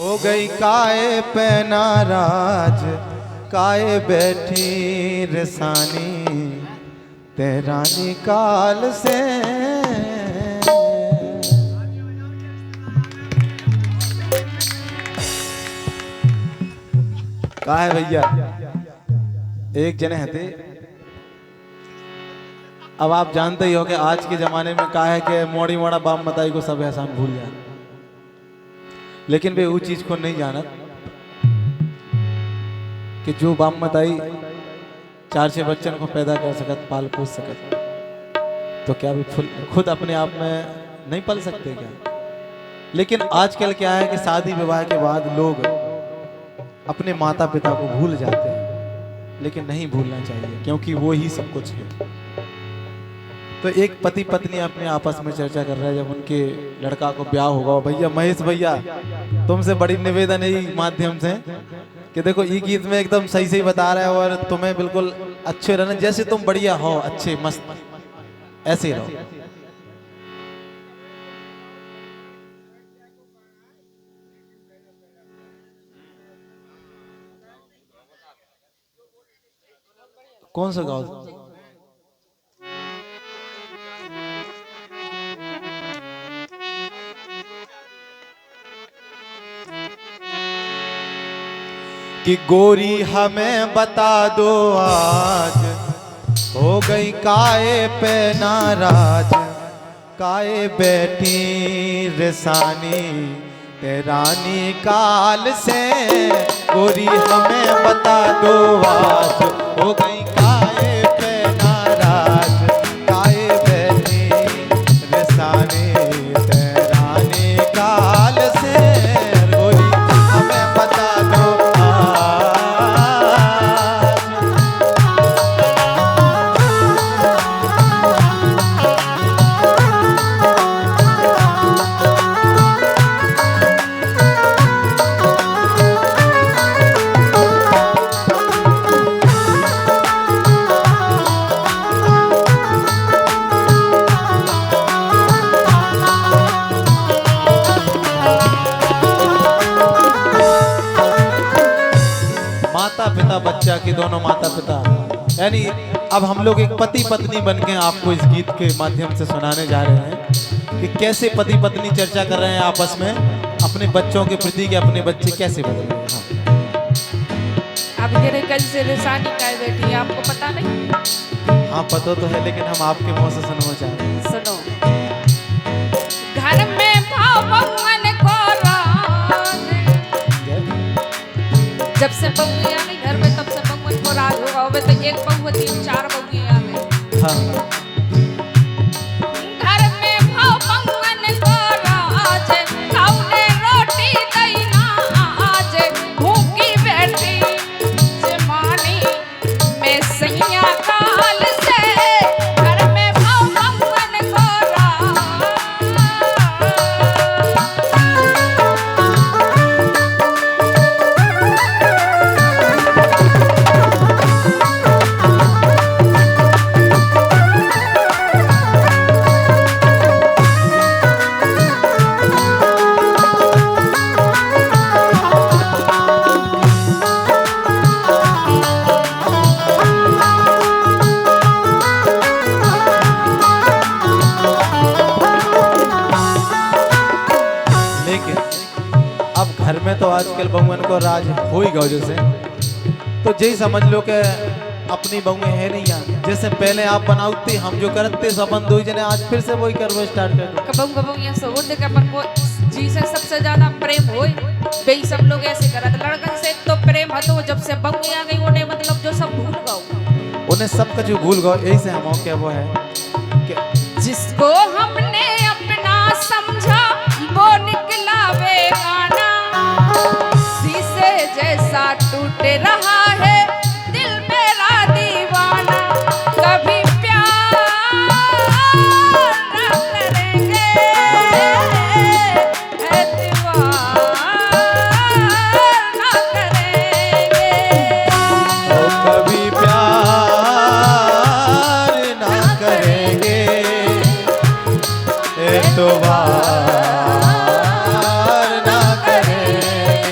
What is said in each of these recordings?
हो गई काए पे नाराज, काए बैठी रसानी तेरा निकाल से। कहा है भैया, एक जने थे। अब आप जानते ही हो कि आज के जमाने में कहा है कि मोड़ी मोड़ा बाप मताई को सब एहसान भूल जाए, लेकिन वे वो चीज को नहीं जाना कि जो बाप मताई 4-6 बच्चन को पैदा कर सकत, पाल पोस सकत, तो क्या भी खुद अपने आप में नहीं पल सकते क्या? लेकिन आजकल क्या है कि शादी विवाह के बाद लोग अपने माता पिता को भूल जाते हैं, लेकिन नहीं भूलना चाहिए क्योंकि वो ही सब कुछ है। तो एक पति पत्नी अपने आपस में चर्चा कर रहे हैं, जब उनके लड़का को ब्याह होगा, भैया महेश भैया तुमसे बड़ी निवेदन है माध्यम से कि देखो ये गीत में एकदम सही सही बता रहा है और तुम्हें बिल्कुल अच्छे रहना, जैसे तुम बढ़िया हो, अच्छे मस्त ऐसे ही रहो। कौन सा गाओ? कि गोरी हमें बता दो आज, हो गई काए पे नाराज, काए बैठी रसानी तेरा निकाल से। गोरी हमें बता दो आज, हो गई काए पे नाराज, काए बैठी रसानी तेरा निकाल से। गोरी हमें बता दो पिता बच्चा के दोनों माता पिता, यानी अब हम लोग एक पति पत्नी बनके आपको इस गीत के माध्यम से सुनाने जा रहे हैं कि कैसे पति पत्नी चर्चा कर रहे हैं आपस में अपने बच्चों के प्रति कि अपने बच्चे कैसे बदल रहे हैं। अब ये कल से रेसानी काय बैठी है, आपको पता नहीं? हाँ पता तो है, लेकिन हम आपके मुंह से सुनना चाहते हैं। सुनो। घर में भगवान को राज, जब से बहू आ गई घर में तब से भगवान को राज होगा। अब तो एक बहू 3-4 बहू आ गई। हाँ। घर में भगवान को राज, खाऊने रोटी दैना आज, भूखी बैठी जमानी मैं सैया काल से। घर में भगवान को राज। घर में तो आजकल बहुअन को राज हो ही गयो, जैसे तो यही समझ लो कि अपनी बहुएं है नहीं यहाँ। जैसे पहले आप बनाते हम जो करते संबंध हुई जने, आज फिर से वही करवा स्टार्ट कर दो। कबंग कबंग ये सोच दे के अपन को जी से सबसे ज्यादा प्रेम होए, बेई सब लोग ऐसे करत। लड़कन से तो प्रेम हतो, जब से बंगी आ गई उन्हें मतलब जो सब भूल गओ, उन्हें सब कुछ भूल गओ। यही से हम क्या वो है कि जिसको हमने अपना समझा वो निकला बेगाना। शीशे जैसा टूट रहा है दिल मेरा दीवाना। कभी प्यार न करेंगे एतबार न करेंगे। कभी प्यार ना करेंगे एतबार ना करेंगे।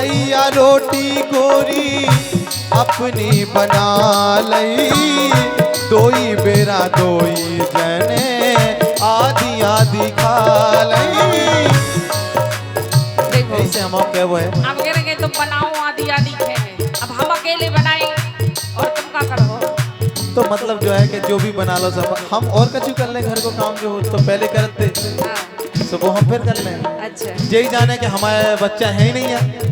ठैया रोटी गोरी अपनी बना लई, दोई बेरा दोई जने आधी आधी खा लई। देखो ऐसे हम क्या वो है, अब कह रहे तुम बनाओ आधी आधी खेने, अब हम अकेले बनाए और तुम क्या करो। तो मतलब जो है कि जो भी बना लो सब हम और कछु कर लें, घर को काम जो हो तो पहले करते हाँ, तो वो हम फिर कर लें। अच्छा यही जाने कि हमारे बच्चा है ही नहीं है,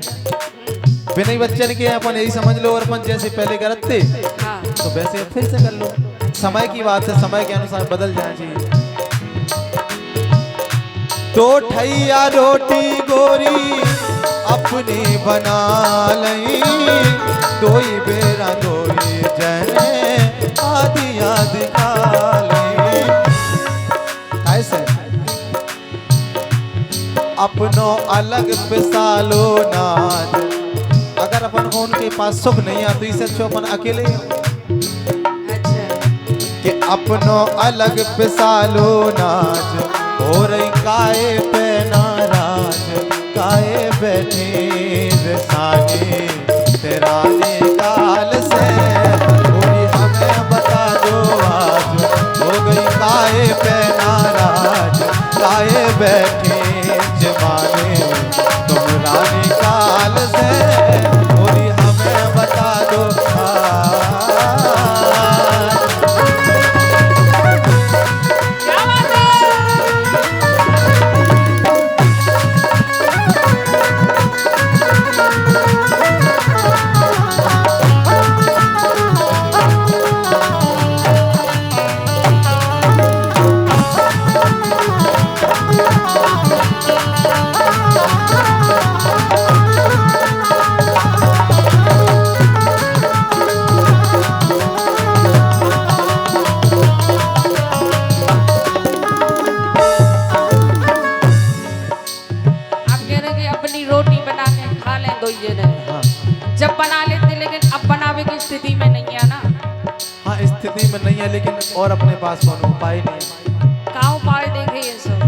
बिना ही बच्चन के अपन यही समझ लो, और अपन जैसे पहले करते हाँ, तो वैसे फिर से कर लो। समय की बात है, समय के अनुसार बदल जाना चाहिए। तो ठैया रोटी गोरी अपनी बना लई, दोई बेरा दोई जने आधी आधी खा लई। ऐसे अपनो अलग पिसालो नाज, अगर अपन को उनके पास सुख नहीं है तो इसे अच्छा अपन अकेले ही हो। अच्छा कि अपनो अलग पिसालो नाच, हो रही काए पे नाराज, काए बैठे रसाने तेरा निकाल से, पूरी हमें बता दो आज, हो गई काए पे नाराज, काए बैठे जमाने तुम रानी काल से, पूरी हमें बता दो आज। क्या बात है। आप कह रहे कि अपनी रोटी बना के खा लें दो ये नहीं, हाँ जब बना लेते लेकिन अब बनावे की स्थिति में नहीं है ना। हाँ स्थिति में नहीं है, लेकिन और अपने पास कोनो उपाय नहीं है। कहाँ उपाय देखे ये सब,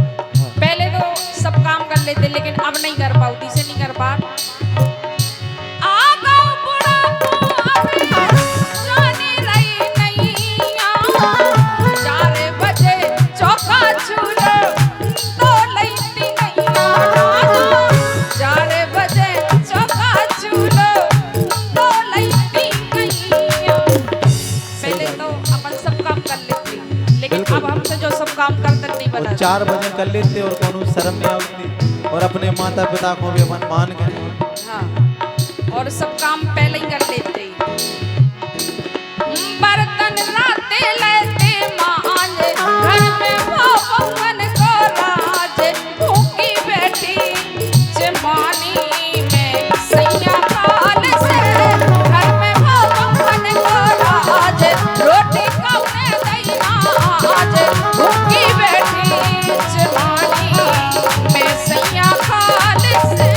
पहले तो सब काम कर लेते लेकिन अब नहीं कर पाती से नहीं कर पा। आगा बुढ़ापा में जाने रही नैया, 4 बजे चौका छूलो तो लैती नैया, 4 बजे चौका छूलो तो लैती नैया। पहले तो अपन सब काम कर लेते लेकिन बिल्कुल। अब हमसे जो सब काम करते नहीं बना। 4 बजे कर लेते और कोनो शर्म नहीं आती, और अपने माता पिता को भी अपन मान गए। हाँ, और सब काम पहले ही कर लेते। बर्तन लाते लेते मांजे, घर में वो बंगन को राजे, भूखी बैठी जमानी में सैया काल से, घर में वो बंगन को राजे, रोटी कौने दैना आज, भूखी बैठी जमानी में सैया काल से।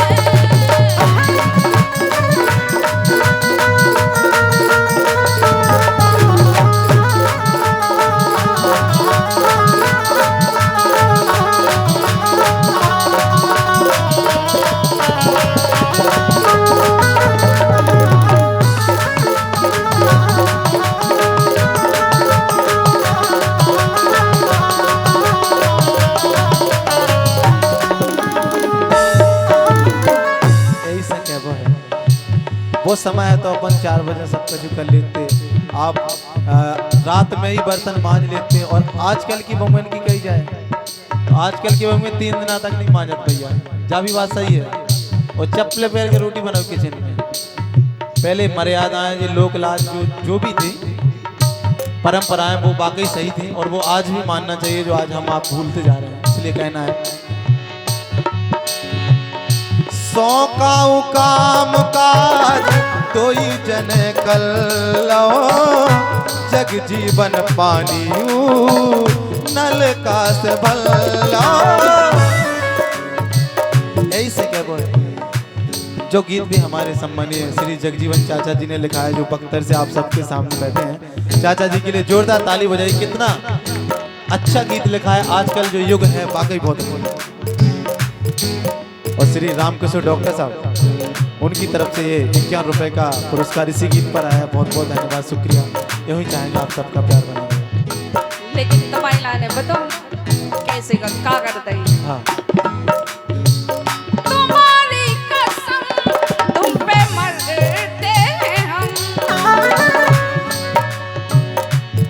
यही से कहबो है, वो समय है तो अपन 4 बजे सब कुछ कर लेते। आप रात में ही बर्तन मांज लेते, और आजकल की वुमेन की कही जाए, तो आजकल की वुमेन 3 दिन तक नहीं मांजत भैया, जा भी बात सही है। और चप्पल पैर के रोटी बनाओ किचन में। पहले मर्यादाएं, ये लोक लाज जो भी थी, परंपराएं, वो वाकई सही थी, और वो आज भी मानना चाहिए, जो आज हम आप भूलते जा रहे हैं। इसलिए कहना है, सौकाऊ काम काज तोई जने कल्लो, जग जीवन पानी नल का से भल्लो। ऐसे क्या बोले, जो गीत भी हमारे सम्मानीय श्री जगजीवन चाचा जी ने लिखा है, जो बख्तर से आप सबके सामने बैठे हैं, चाचा जी के लिए जोरदार ताली बजाइए। कितना अच्छा गीत लिखा है, आजकल जो युग है वाकई बहुत अच्छा। और श्री रामकृष्ण डॉक्टर साहब उनकी तरफ से ये 51 रुपए का पुरस्कार इसी गीत पर आया। बहुत बहुत धन्यवाद, शुक्रिया। यही चाहेंगे आप सबका प्यार बना रहे। लेकिन तुम्हारी लाने बताओ कैसे का करते हैं। हाँ तुम्हारी कसम तुम पे मरते हैं हम,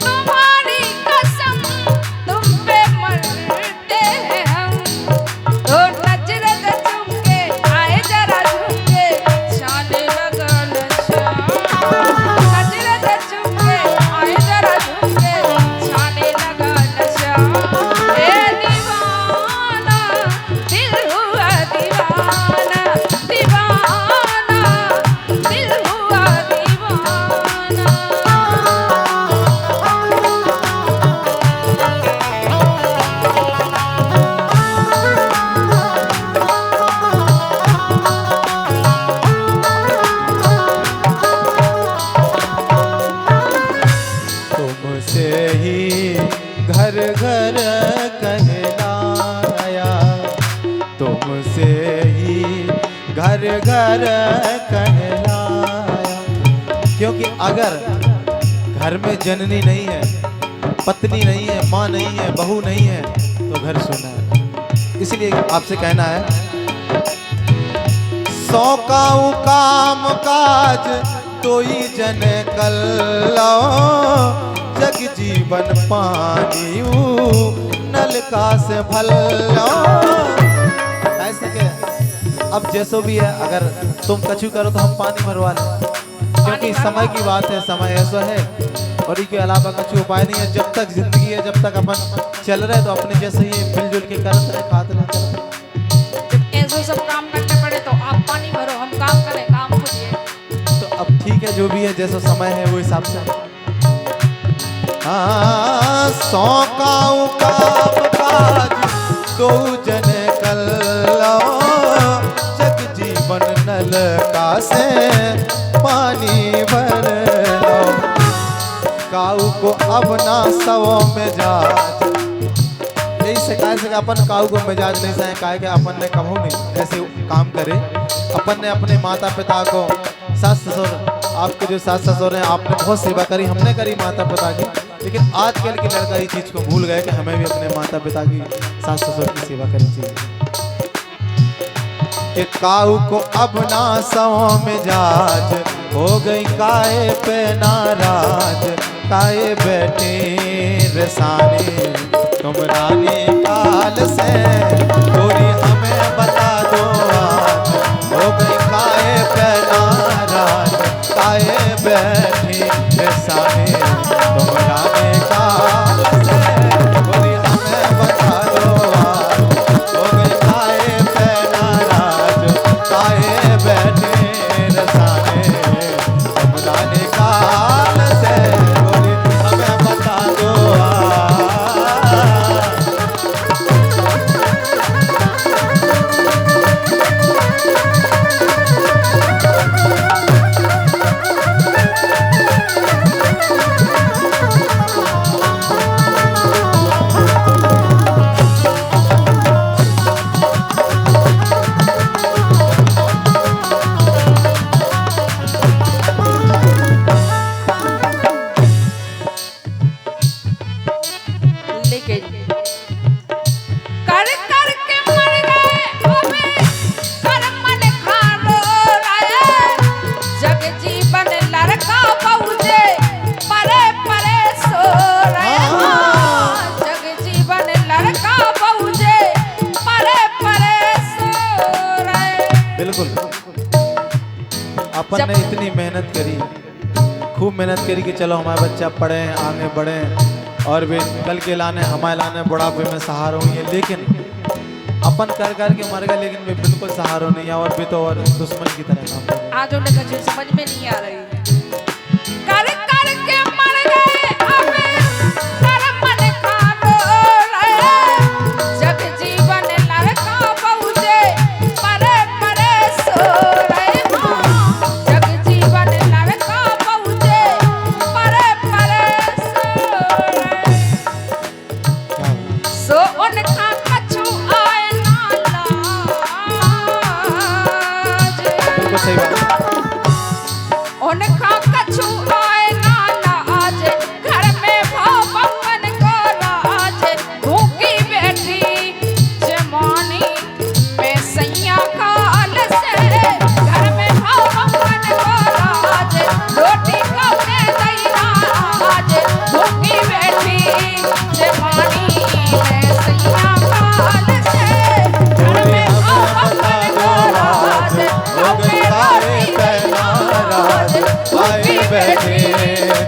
तुम्हारी कसम तुम पे मरते हैं हम। तो नजर झुमके आए जरा झुमके शाने लगा नशा, नजर झुमके आए जरा झुमके शाने लगा नशा। ए दीवाना दिल हुआ दीवाना, दीवाना दिल हुआ दीवाना। तुमसे ही घर घर कहलाया, तुमसे ही घर घर कहलाया। क्योंकि अगर घर में जननी नहीं है, पत्नी नहीं है, माँ नहीं है, बहू नहीं है, तो घर सुना है। इसलिए आपसे कहना है, सौ काऊ काम काज तोई जन कल्लो, जग जीवन पानी नलका से भल्लो। ऐसे के अब जैसो भी है, अगर तुम कछु करो तो हम पानी भरवा लें, क्योंकि समय की बात है, समय ऐसा है। और इसके अलावा कछु उपाय नहीं है। जब तक जिंदगी है, जब तक अपन चल रहे तो अपने जैसे ही मिलजुल के करते रहे, खाते रहे, चलते रहे। जब ऐसे सब काम करने पड़े तो आप पानी भरो, हम काम करें, काम खुदिए। तो अब ठीक है, जो भी है, जैसा समय है वो हिसाब से। हाँ, सौ काऊ काम काज तो जन कल्लो, जग जीवन नलका से पानी भर लो। काऊ को अब ना सौ मिजाज, यही शिकायत से अपन काऊ को मिजाज नहीं सहे, काहे कि अपन ने कभू नहीं ऐसे काम करे। अपन ने अपने माता पिता को, सास ससुर, आपके जो सास ससुर हैं, आपने बहुत सेवा करी, हमने करी माता पिता की। लेकिन आजकल के लड़का इस चीज को भूल गए कि हमें भी अपने माता पिता की, सास ससुर की सेवा करनी चाहिए। कि काऊ को अब ना सौ मिजाज, हो गई काहे पे नाराज, काहे बैठे रसाने तुम रानी काल से, गोरी हमें बता दो आज, हो गई काहे पे नाराज, काहे बैठे रसाने तुम रानी काल से, गोरी हमें बता दो आज, हो गई काहे पे नाराज, काहे बैठे रसाने तुम रानी काल से, गोरी हमें बता दो आज। लेकिन कर कर के मर गए हमें कर्म लिखा लो राये, जग जीवन लड़का बहुजे परे परे सो रहे। हाँ, जग जीवन लड़का बहुजे परे परे सो रहे। बिल्कुल, अपन ने इतनी मेहनत करी, खूब मेहनत करी कि चलो हमारे बच्चा पढ़े, आगे बढ़े, और वे कल के लाने हमारे लाने बुढ़ापे में सहारा हुई है। लेकिन अपन कर कर के मर गए, लेकिन वे बिल्कुल सहारा नहीं है, और भी तो और दुश्मन की तरह काम कर रहे हैं। आज उन्हें कुछ समझ में नहीं आ रही है। कर कर के मर गए हमें कर्म लिखा लो राये, जग जीवन लड़का बहुजे परे परे सो रहे। हाँ, जग जीवन लड़का बहुजे परे परे सो रहे। सो उनका कछु आए ना लाज, सही बात। उनका कछु आए ना आज, घर में भाव बंगन को राज, भूखी बैठी जमानी में सैया काल से, घर में भाव बंगन को राज, रोटी कौने दैना आज, भूखी बैठी जमानी में सैया काल से, घर में भाव बंगन को राज, रोटी पहना राज, आए बैठे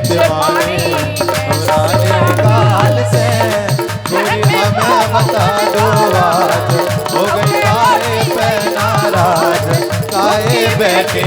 दीवाने पुराने काल से, कोई हमें बता दो आज, हो गई आए पहना राज, आए बैठे